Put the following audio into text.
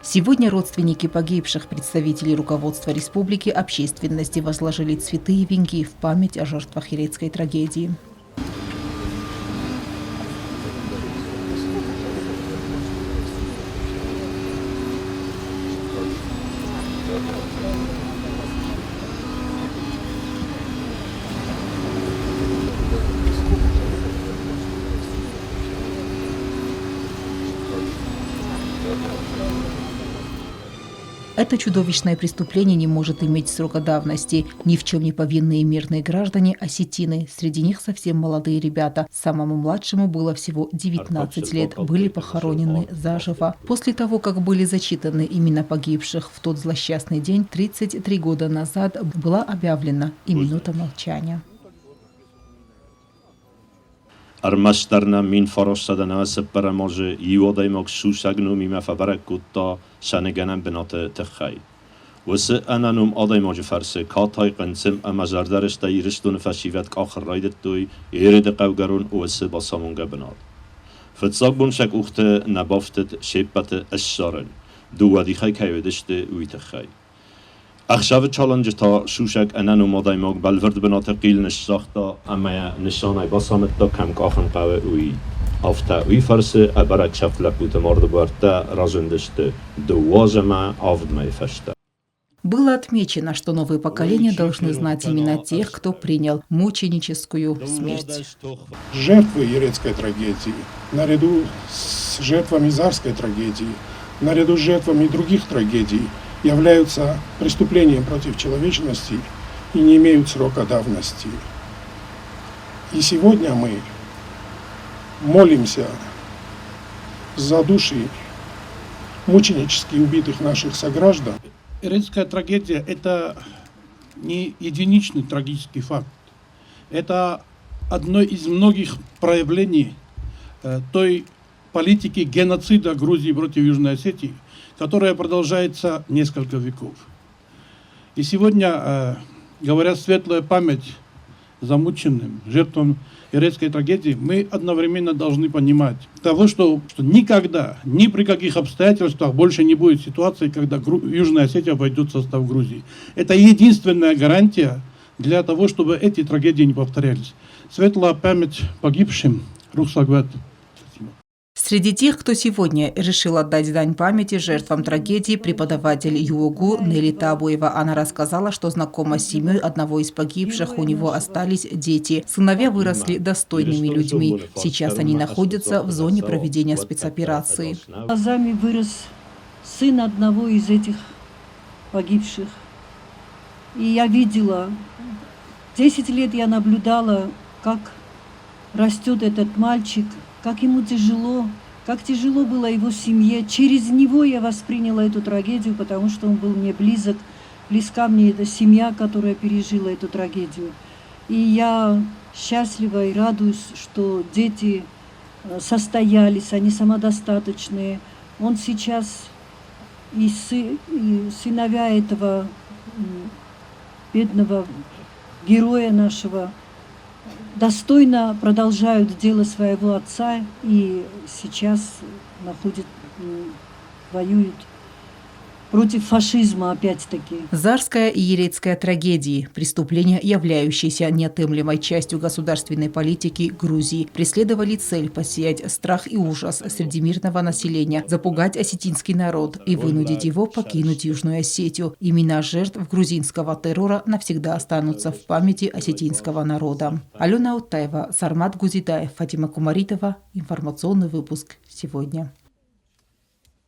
Сегодня родственники погибших, представителей руководства республики, общественности возложили цветы и венки в память о жертвах Елецкой трагедии. Это чудовищное преступление не может иметь срока давности. Ни в чем не повинные мирные граждане осетины. Среди них совсем молодые ребята. Самому младшему было всего 19 лет. Были похоронены заживо. После того, как были зачитаны имена погибших в тот злосчастный день, 33 года назад была объявлена и минута молчания. Armastarna min farossadana seppara może iodaj mog susagnu mima fabarakutta shaneganam benate techai. Wese ananum odaj może farse katay qansim amazardarsh tayristun fashivat akhraydettoy erede qawgarun wese basamunga benad. Fatsagbun shak uchte nabaftet shepate asharen. Duwadi khay kaydeshte uitechai. עכשיו צ'אלנג' تا شوشک انن اومدای ماگ بالورد بنات قیل نشساختا اما نشانای باسامت تا کم کاخن قوه اوی افتا اوی فرسه ابرک شفت لپوت مرد برتا разундеште دوازما авд май фашта. Было отмечено, что новые поколения должны знать имена тех, кто принял мученическую смерть. Жертвы Елецкой трагедии, наряду с жертвами Зарской трагедии, наряду с жертвами других трагедий, являются преступлением против человечности и не имеют срока давности. И сегодня мы молимся за души мученически убитых наших сограждан. Елецкая трагедия – это не единичный трагический факт. Это одно из многих проявлений той политики геноцида Грузии против Южной Осетии, которая продолжается несколько веков. И сегодня, говоря светлая память замученным, жертвам Елецкой трагедии, мы одновременно должны понимать того, что никогда, ни при каких обстоятельствах больше не будет ситуации, когда Южная Осетия войдет в состав Грузии. Это единственная гарантия для того, чтобы эти трагедии не повторялись. Светлая память погибшим, Рухсагват. Среди тех, кто сегодня решил отдать дань памяти жертвам трагедии, преподаватель ЮОГУ Нелли Табуева. Она рассказала, что знакома с семьей одного из погибших, у него остались дети. Сыновья выросли достойными людьми. Сейчас они находятся в зоне проведения спецоперации. Глазами вырос сын одного из этих погибших. И я видела, 10 лет я наблюдала, как растет этот мальчик, как ему тяжело, как тяжело было его семье. Через него я восприняла эту трагедию, потому что он был мне близок, близка мне эта семья, которая пережила эту трагедию. И я счастлива и радуюсь, что дети состоялись, они самодостаточные. Он сейчас и сыновья этого бедного героя нашего достойно продолжают дело своего отца и сейчас воюют против фашизма опять-таки. Зарская и Елецкая трагедии – преступления, являющиеся неотъемлемой частью государственной политики Грузии, преследовали цель посеять страх и ужас среди мирного населения, запугать осетинский народ и вынудить его покинуть Южную Осетию. Имена жертв грузинского террора навсегда останутся в памяти осетинского народа. Алена Утаева, Сармат Гузидаев, Фатима Кумаритова. Информационный выпуск сегодня.